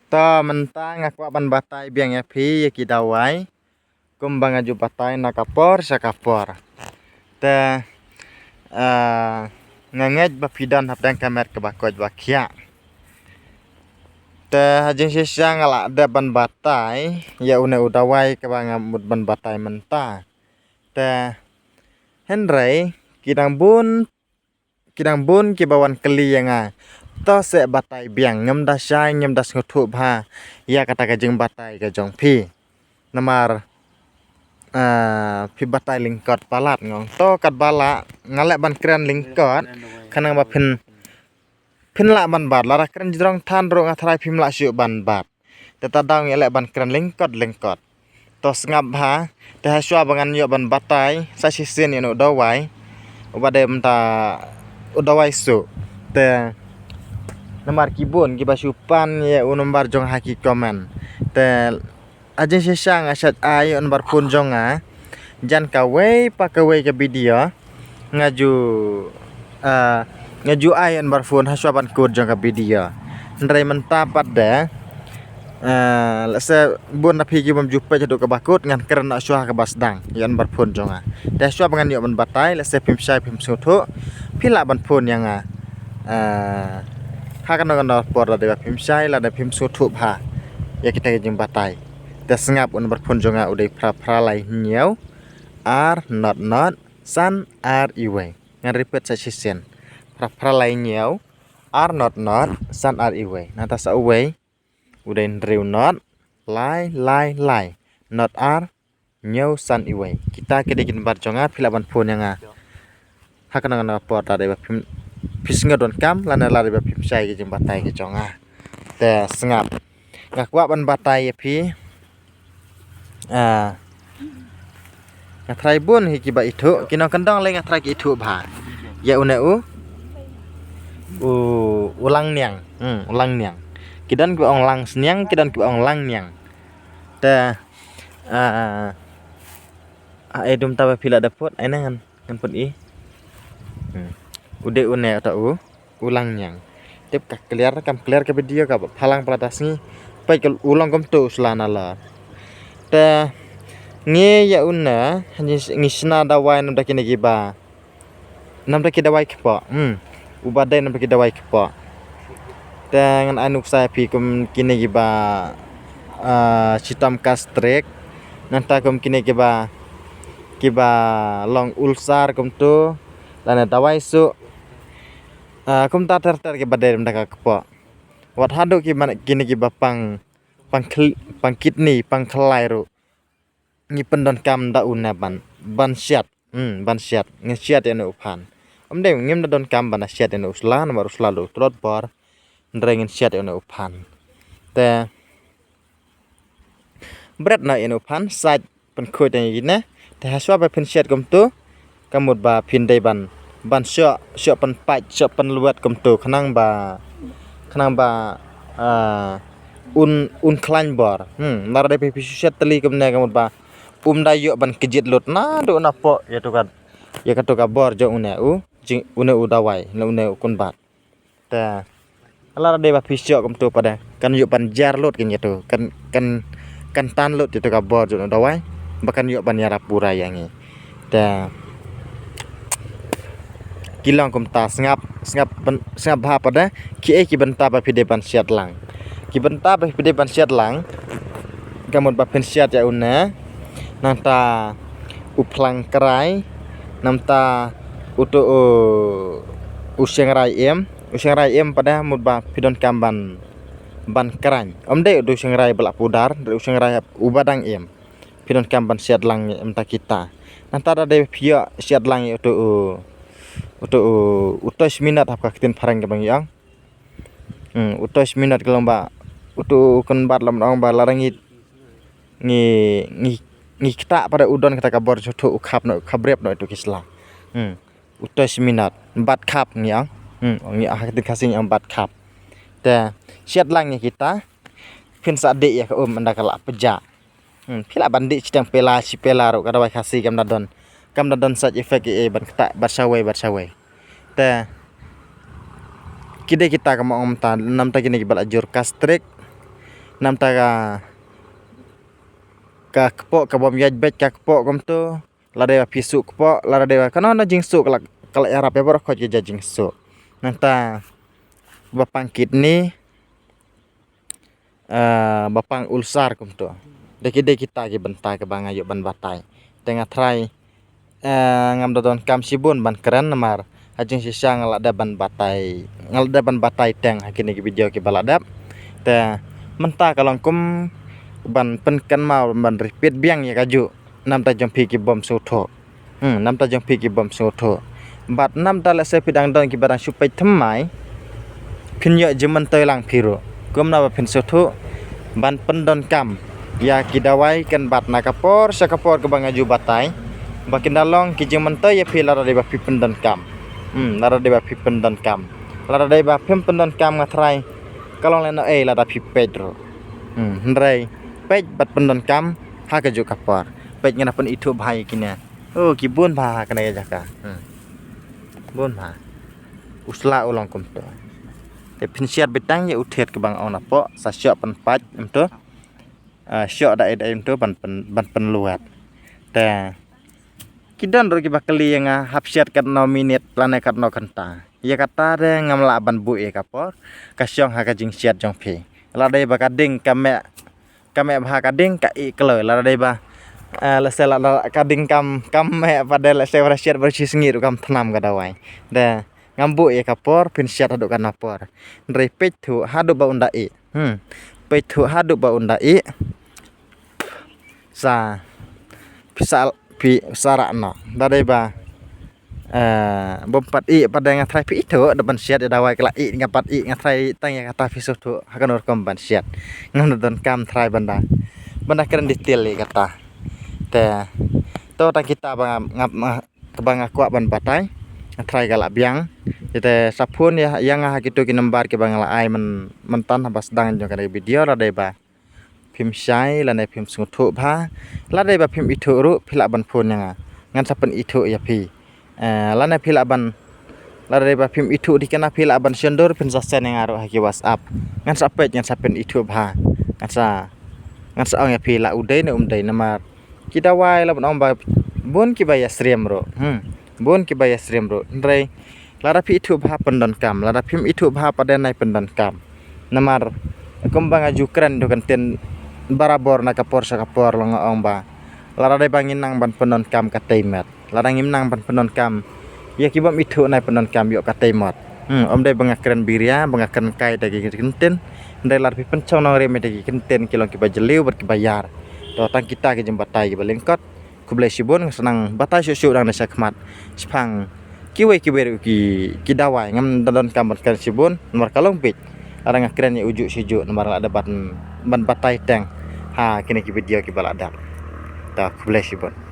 Ta mentang aku ban batai biang epi ya kidawai kumbang aju batai nakapor sakapor te nganget bapidan hapdang kamer ke bakoj bakia te hajing sisa ngalak ada ban batai ya une udawai ke bang amud ban batai menta te henry kidang bun kibawan keli yang to se batai biang ngam da shai ngam das ngutu bha ya kata kajing batai ka jong phi namar phi batai lingkot palat ngong to kat bala ngalek ban kran lingkot khanang ba phin la ban bat lara kran jrong than ro ngathrai phim la shu ban bat te ta dang elek ban kran lingkot to ngap bha te ha shwa bangan yo ban batai sa sisen ino dawai ubadem ta udawai su te namar kibun giba supan ya unombar jong haki komen te ajin sisang asat ayo nomor pun jonga jan kawe pakawai ke video ngaju ayo nomor pun haswapan kud jong ke video ndrai mentapat de lese bun napi kibum jupa jadu ke bakut ngan kerana aswa ke basdang ya nomor pun jonga de aswa bangan yo ban batai lese pim sai pim sutu pila ban pun yang hakan dengan por ada pim sai la da pim sutu bha ya kita jeng batai te sengap un berpun jonga udai pra lai nyau ar not san ar iwe ngan repeat sa sisen pra lai nyau ar not san ar iwe nata sa uwe udai ndriu not lai not ar nyau san iwe kita kedegin bar jonga pila ban pun yang hakan dengan por ada pim pisnga don kam lana lari ba pim sai ke jeng batai ke jonga te sengap ngakwa ban batai pi ngatrai bun hiki ba itu kino kendang le ngatrai ki itu ba ya une ulang niang kidan ki ong lang sniang kidan ki ong lang niang te edum tawa pila dapot aina ngan pun i ude une ta ulang niang tip ka clear ke video ka phalang pelatas ni pai ke ulang kom tu selana la te nge ya unna ngisna dawai nam dakine giba nam daki dawai kpo ubadai nam daki dawai kpo te ngan anuk sai pi kum kine giba citam kastrek nanta kum kine giba long ulsar kum tu lana dawai su kum ta ter ke badai nam daka kpo wat hadu ki man kine giba pang kidney pang khelai ru ngi pendon kam da una ban siat ngi siat ene uphan amde ngim da don kam ban siat ene usla na mar usla lu trot bor ndrengin siat ene uphan te bret na ene uphan sait pen khoi te ine te haswa ba pen siat kom tu kamut ba phin dei ban syo pen pai syo pen luat kom tu khanang ba un klan bor nar de pi siat teli kom ne kamut ba dayo ban kejit lut na do na po ya to ka bor jo une udawai na une ukun bat te ala de ba pisyo kom tu pada kan yu ban jar lut kin ya to kan tan lut ya to ka bor jo udawai bakan yu ban yara pura yangi te kilang kom ta ngap ha pada ki benta ba pide ban siat lang ki benta ba pide ban siat lang kamut ba pen siat ya una nanta uplang kerai namta utu usiang rai em pada mudba pidon kamban ban keran omde udu usiang rai belak pudar dari usiang rai ubadang em pidon kamban siat lang emta kita nanta ada pia siat lang utu utos minat hapka kitin parang ke bang yang utos minat kelomba utu kun bat lam ong ba larangit ngi kita pada udon kita kabor joto ukhap no kabrep no itu kisla utos minat bat kap ngiang ngi ahak kasing yang bat kap te siat langnya kita pin sade ya anda kala peja pila bandi sidang pela si pela ro kada kasih kam dadon sat efek ban kita barsawai te kide kita kam om ta nam ta kini bal ajur kastrek nam ta ka kepok ka bom yaj bet ka kepok kom tu la de pisu kepok la de kana na jing su kala arab ya bor ko je jing su nanta bapang kit ni bapang ulsar kom tu de kita ki benta ke bang ayo ban batai tengah trai ngam dodon kam sibun ban keren namar ajing sisa ngalada ban batai teng hakini ki video ki baladap te menta kalong kum ban penkan mau ban repeat biang ya kaju nam ta jompi ki bom sotho nam ta jompi ki bom sotho bat nam ta la se pidang don ki barang supai themai phinyo jemen toy lang phiro kum na ba phin sotho ban pendon kam ya ki dawai kan bat na kapor sakapor ke bang aju batai bakin dalong ki jemen toy ya philara de ba pi pendon kam lara de ba pi pendon kam lara de ba phem pendon kam ngatrai kalong leno la da pi pedro ndrai pej bat pendon kam ha ka ju kapar pej ngana pen itu bhai kinya ki bun bha kana ya jaka bun bha usla ulong kum to te pinsiat betang ya uthet ke bang ona po sa syok pen paj emto syok da emto ban pen luat te kidan ro ki bakali yang hapsiat kat nominate lane kat no kanta ya kata de ngamla ban bu e kapor kasyong ha ka jing siat jong phi la dei bakading kame bha kading ka i kloi la dei ba la sela la kading kam me pada la se rasiat bersih ngir kam thnam ka dawai de ngambu e kapor pin siat hadu kan napor ndrei pej thu hadu ba unda i pej thu hadu ba unda i sa pisal pi sarakno la dei ba bompat i pada ngathrai pi itu depan siat dawai kala i ngapat i ngathrai tang ya kata fisu tu hakanor kom ban siat ngam don kam thrai banda keren detail kata te to ta kita bang ngap bang aku ban batai thrai kala biang te sapun ya yang gitu ki nembar ki bang la ai man tan habas dang jong kana video la dei ba phim sai la nei phim sungthu bha la dei ba phim itu ru phila ban phun yang ngan sapen itu ya pi lana phila ban la reba phim itu dikena phila ban sendur pin sasen yang aro haki whatsapp ngan sapet ngan sapen itu bha ngan sa ong ya phila udai ne namar kita wai la bon ba bon ki baya srem ro bon ki baya srem ro ndrei lara phi itu bha pendon kam lara phim itu bha pada nai pendon kam namar kumbang aju keren do kan ten barabor na kapor sakapor long ong ba lara dai bangin nang ban pendon kam ka teimet larang imnang ban penon kam ya kibam itu nai penon kam yo katai mot om dai bangakren biria bangakren kai dagi kenten dai lar pi pencong nang reme dagi kenten kilong ki bajeliu berkibayar to tang kita ke jembatai ki balengkot ku blai sibun senang batai susu dang nasa khmat spang kiwe ki dawai ngam dalon kam ban sibun nomor kalong pit larang akren ya ujuk sijuk nomor ada ban batai teng ha kini ki video ki baladak ta ku blai sibun